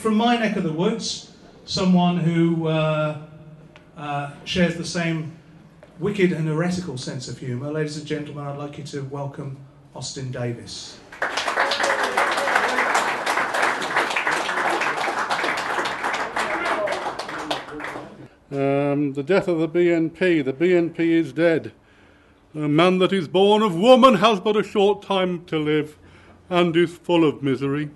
from my neck of the woods, someone who shares the same wicked and heretical sense of humour. Ladies and gentlemen, I'd like you to welcome Austen Davies. The death of the BNP. The BNP is dead. A man that is born of woman has but a short time to live and is full of misery.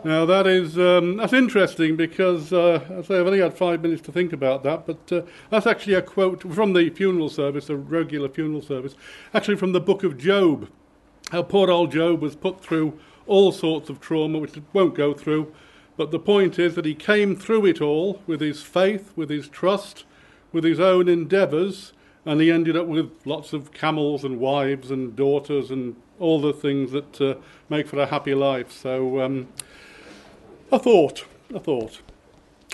Now that is that's interesting because I say I've only had 5 minutes to think about that, but that's actually a quote from the funeral service, a regular funeral service, actually from the book of Job. How poor old Job was put through all sorts of trauma, which it won't go through, but the point is that he came through it all with his faith, with his trust, with his own endeavours, and he ended up with lots of camels and wives and daughters and all the things that make for a happy life. So a thought.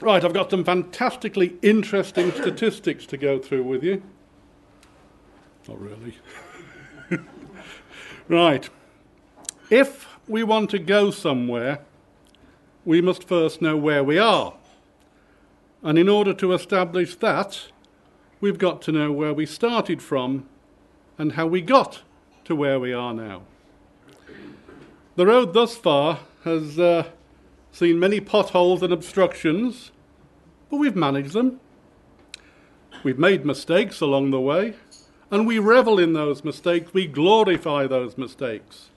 Right, I've got some fantastically interesting statistics to go through with you. Not really. Right. If we want to go somewhere, we must first know where we are. And in order to establish that, we've got to know where we started from and how we got to where we are now. The road thus far has seen many potholes and obstructions, but we've managed them. We've made mistakes along the way, and we revel in those mistakes. We glorify those mistakes,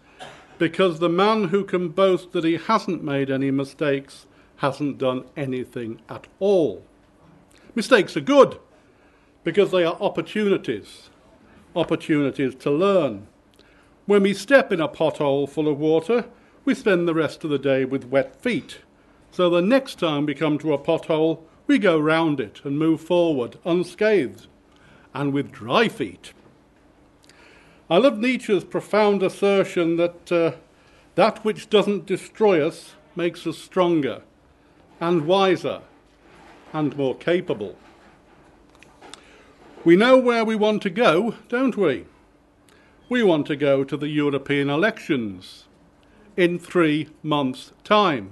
because the man who can boast that he hasn't made any mistakes hasn't done anything at all. Mistakes are good, because they are opportunities to learn. When we step in a pothole full of water, we spend the rest of the day with wet feet. So the next time we come to a pothole, we go round it and move forward unscathed and with dry feet. I love Nietzsche's profound assertion that that which doesn't destroy us makes us stronger and wiser and more capable. We know where we want to go, don't we? We want to go to the European elections in 3 months' time.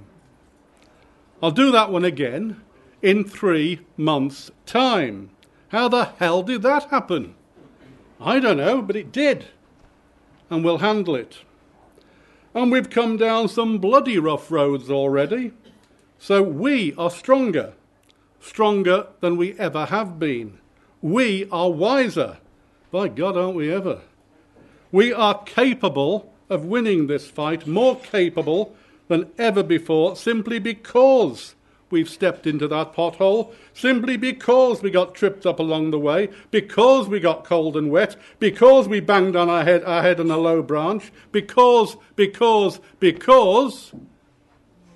I'll do that one again, in 3 months' time. How the hell did that happen? I don't know, but it did. And we'll handle it. And we've come down some bloody rough roads already. So we are stronger than we ever have been. We are wiser. By God, aren't we ever? We are capable of winning this fight, more capable than ever before, simply because we've stepped into that pothole, simply because we got tripped up along the way, because we got cold and wet, because we banged on our head on a low branch, because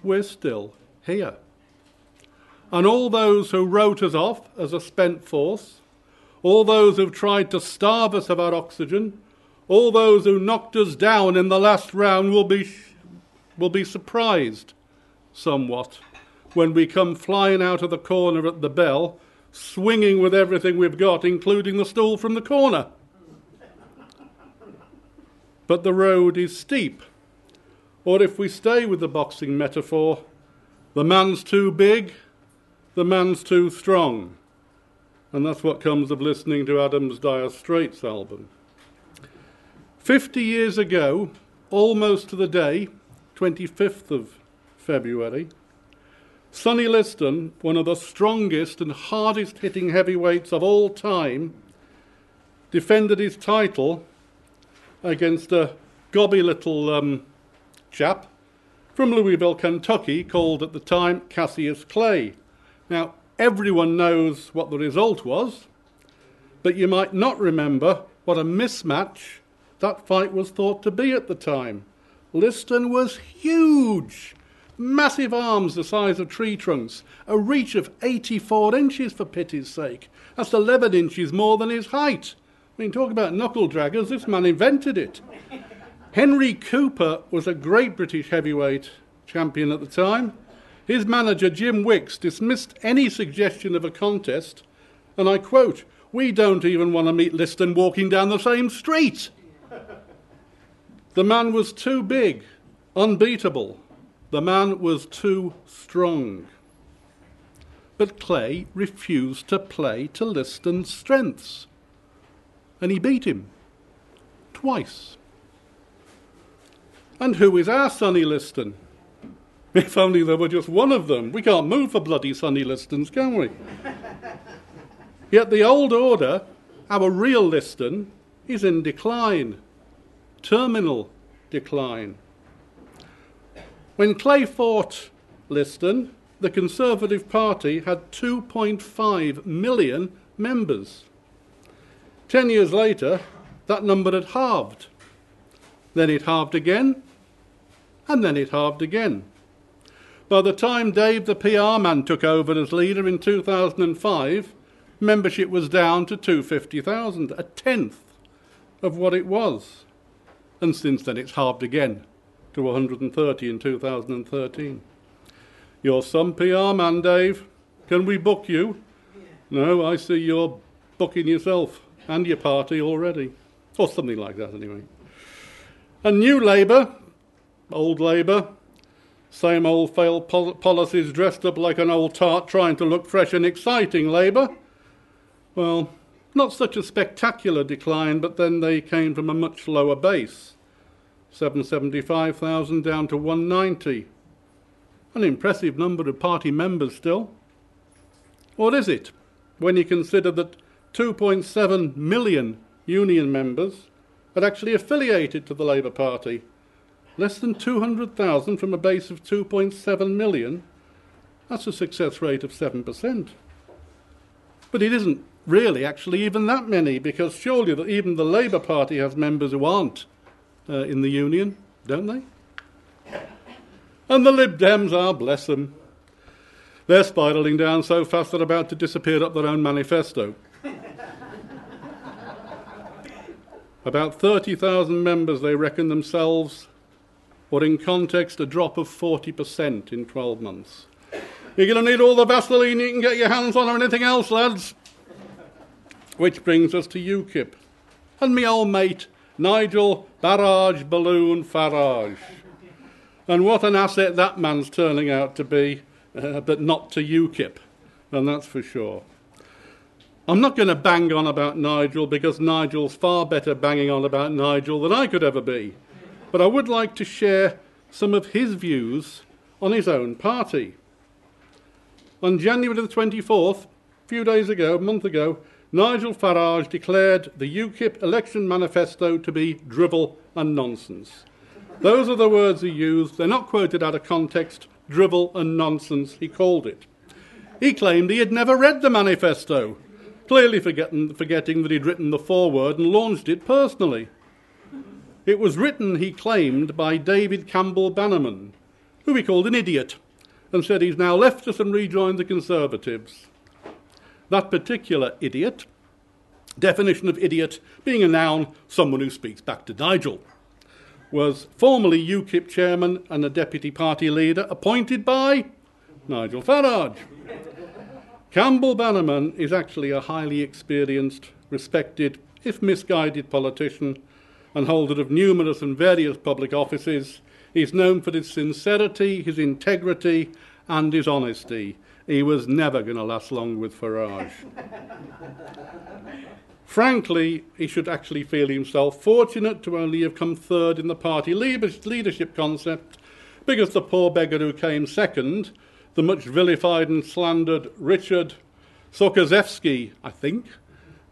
we're still here. And all those who wrote us off as a spent force, all those who've tried to starve us of our oxygen, all those who knocked us down in the last round will be surprised somewhat when we come flying out of the corner at the bell, swinging with everything we've got, including the stool from the corner. But the road is steep. Or if we stay with the boxing metaphor, the man's too big, the man's too strong. And that's what comes of listening to Adam's Dire Straits album. 50 years ago, almost to the day, 25th of February, Sonny Liston, one of the strongest and hardest-hitting heavyweights of all time, defended his title against a gobby little chap from Louisville, Kentucky, called at the time Cassius Clay. Now, everyone knows what the result was, but you might not remember what a mismatch that fight was thought to be at the time. Liston was huge, massive arms the size of tree trunks, a reach of 84 inches for pity's sake. That's 11 inches more than his height. I mean, talk about knuckle draggers, this man invented it. Henry Cooper was a great British heavyweight champion at the time. His manager, Jim Wicks, dismissed any suggestion of a contest, and I quote, "We don't even want to meet Liston walking down the same street." The man was too big, unbeatable, The man was too strong. But Clay refused to play to Liston's strengths. And he beat him. Twice. And who is our Sonny Liston? If only there were just one of them. We can't move for bloody Sonny Listons, can we? Yet the old order, our real Liston, is in decline. Terminal decline. When Clay fought Liston, the Conservative Party had 2.5 million members. 10 years later, that number had halved. Then it halved again, and then it halved again. By the time Dave the PR man took over as leader in 2005, membership was down to 250,000, a tenth of what it was. And since then it's halved again to 130 in 2013. You're some PR man, Dave. Can we book you? No, I see you're booking yourself and your party already. Or something like that, anyway. And new Labour, old Labour, same old failed policies dressed up like an old tart trying to look fresh and exciting Labour. Well, not such a spectacular decline, but then they came from a much lower base. 775,000 down to 190. An impressive number of party members still. Or is it, when you consider that 2.7 million union members had actually affiliated to the Labour Party? Less than 200,000 from a base of 2.7 million. That's a success rate of 7%. But it isn't really actually even that many, because surely even the Labour Party has members who aren't in the union, don't they? And the Lib Dems are, bless them, they're spiralling down so fast they're about to disappear up their own manifesto. About 30,000 members they reckon themselves, or in context a drop of 40% in 12 months. You're going to need all the Vaseline you can get your hands on or anything else, lads. Which brings us to UKIP. And me old mate, Nigel Farage Balloon Farage. And what an asset that man's turning out to be, but not to UKIP, and that's for sure. I'm not going to bang on about Nigel, because Nigel's far better banging on about Nigel than I could ever be. But I would like to share some of his views on his own party. On January the 24th, a few days ago, a month ago, Nigel Farage declared the UKIP election manifesto to be drivel and nonsense. Those are the words he used. They're not quoted out of context. Drivel and nonsense, he called it. He claimed he had never read the manifesto, clearly forgetting that he'd written the foreword and launched it personally. It was written, he claimed, by David Campbell Bannerman, who he called an idiot, and said he's now left us and rejoined the Conservatives. That particular idiot, definition of idiot being a noun, someone who speaks back to Nigel, was formerly UKIP chairman and a deputy party leader appointed by Nigel Farage. Campbell Bannerman is actually a highly experienced, respected, if misguided politician and holder of numerous and various public offices. He's known for his sincerity, his integrity and his honesty. He was never going to last long with Farage. Frankly, he should actually feel himself fortunate to only have come third in the party leadership concept, because the poor beggar who came second, the much vilified and slandered Richard Sokozewski, I think,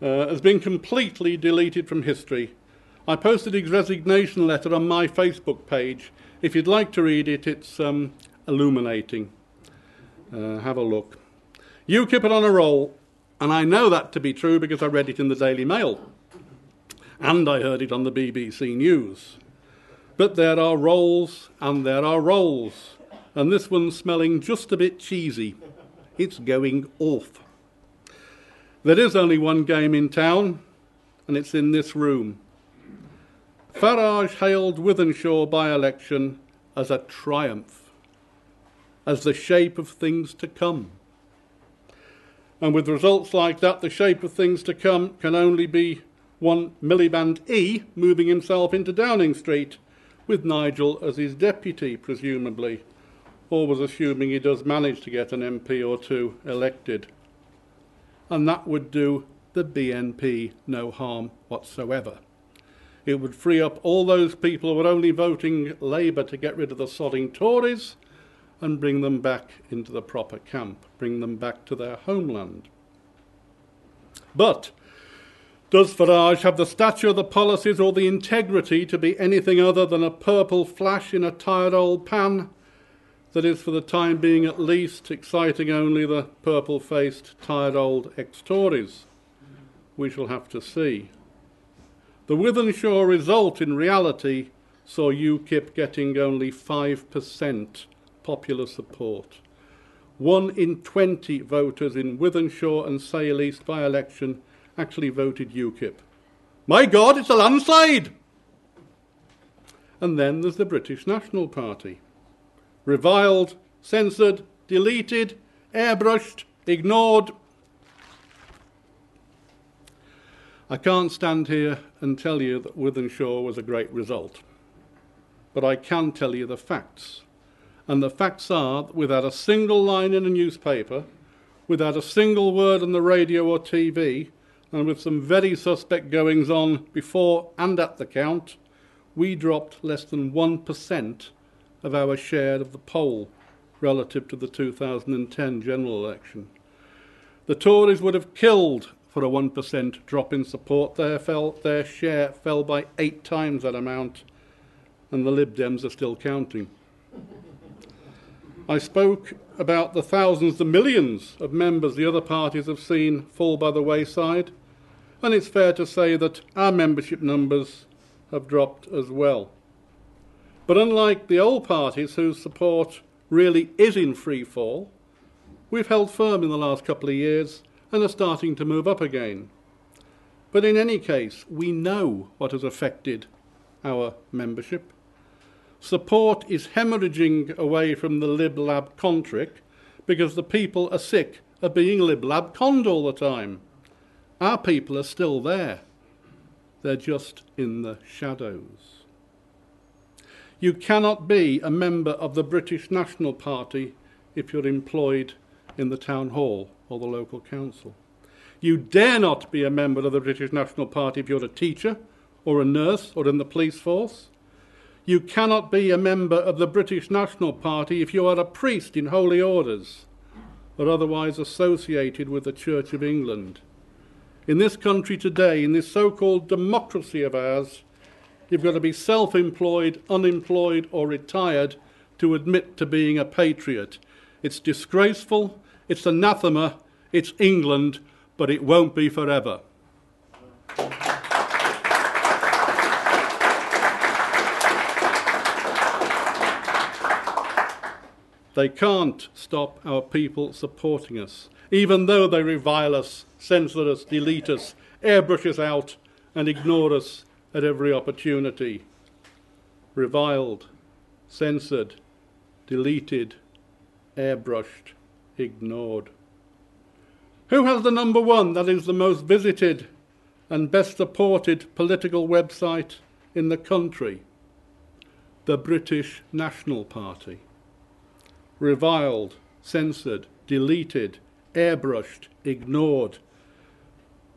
has been completely deleted from history. I posted his resignation letter on my Facebook page. If you'd like to read it, it's illuminating. Have a look. UKIP are on a roll, and I know that to be true because I read it in the Daily Mail, and I heard it on the BBC News. But there are rolls, and there are rolls, and this one's smelling just a bit cheesy. It's going off. There is only one game in town, and it's in this room. Farage hailed Wythenshawe by-election as a triumph, as the shape of things to come. And with results like that, the shape of things to come can only be one Miliband E moving himself into Downing Street, with Nigel as his deputy, presumably. always assuming he does manage to get an MP or two elected. And that would do the BNP no harm whatsoever. It would free up all those people who were only voting Labour to get rid of the sodding Tories and bring them back into the proper camp, bring them back to their homeland. But does Farage have the stature, the policies or the integrity to be anything other than a purple flash in a tired old pan that is, for the time being at least, exciting only the purple-faced, tired old ex-Tories? We shall have to see. The Wythenshawe result in reality saw UKIP getting only 5% popular support. 1 in 20 voters in Wythenshawe and Sale East by-election actually voted UKIP. My God, it's a landslide! And then there's the British National Party. Reviled, censored, deleted, airbrushed, ignored. I can't stand here and tell you that Wythenshawe was a great result, but I can tell you the facts. And the facts are that without a single line in a newspaper, without a single word on the radio or TV, and with some very suspect goings-on before and at the count, we dropped less than 1% of our share of the poll relative to the 2010 general election. The Tories would have killed for a 1% drop in support. Their share fell by 8 times that amount, and the Lib Dems are still counting. I spoke about the thousands, the millions of members the other parties have seen fall by the wayside, and it's fair to say that our membership numbers have dropped as well. But unlike the old parties whose support really is in free fall, we've held firm in the last couple of years and are starting to move up again. But in any case, we know what has affected our membership. Support is hemorrhaging away from the lib-lab contrick because the people are sick of being lib-lab conned all the time. Our people are still there. They're just in the shadows. You cannot be a member of the British National Party if you're employed in the town hall or the local council. You dare not be a member of the British National Party if you're a teacher or a nurse or in the police force. You cannot be a member of the British National Party if you are a priest in holy orders or otherwise associated with the Church of England. In this country today, in this so-called democracy of ours, you've got to be self-employed, unemployed or retired to admit to being a patriot. It's disgraceful, it's anathema, it's England, but it won't be forever. They can't stop our people supporting us, even though they revile us, censor us, delete us, airbrush us out and ignore us at every opportunity. Reviled, censored, deleted, airbrushed, ignored. Who has the number one, that is the most visited and best supported political website in the country? The British National Party. Reviled, censored, deleted, airbrushed, ignored.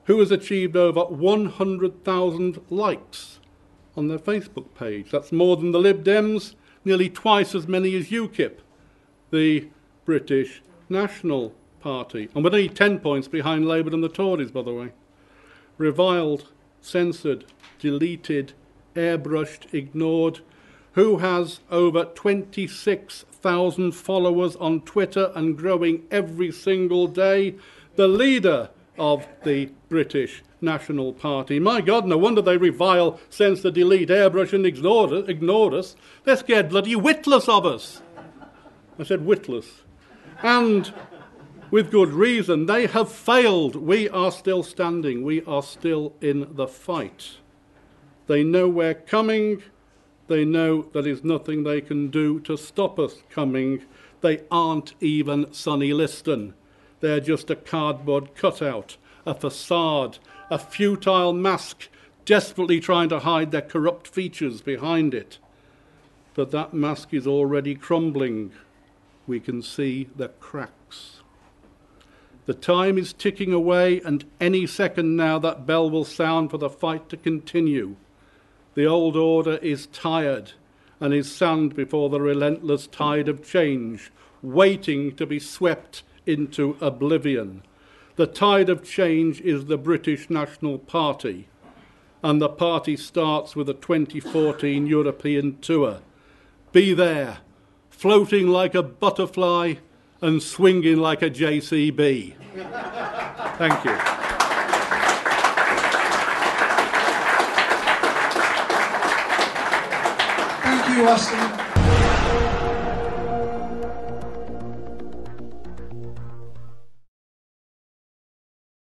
Who has achieved over 100,000 likes on their Facebook page? That's more than the Lib Dems, nearly twice as many as UKIP, the British National Party. And we're only 10 points behind Labour and the Tories, by the way. Reviled, censored, deleted, airbrushed, ignored. Who has over 26,000 followers on Twitter and growing every single day? The leader of the British National Party. My God, no wonder they revile, censor, delete, airbrush and ignore us. They're scared bloody witless of us. I said witless. And with good reason. They have failed. We are still standing. We are still in the fight. They know we're coming. They know there is nothing they can do to stop us coming. They aren't even Sonny Liston. They're just a cardboard cutout, a facade, a futile mask, desperately trying to hide their corrupt features behind it. But that mask is already crumbling. we can see the cracks. The time is ticking away, and any second now that bell will sound for the fight to continue. The old order is tired and is sand before the relentless tide of change, waiting to be swept into oblivion. The tide of change is the British National Party, and the party starts with the 2014 European tour. Be there, floating like a butterfly and swinging like a JCB. Thank you. Thank you, Austen.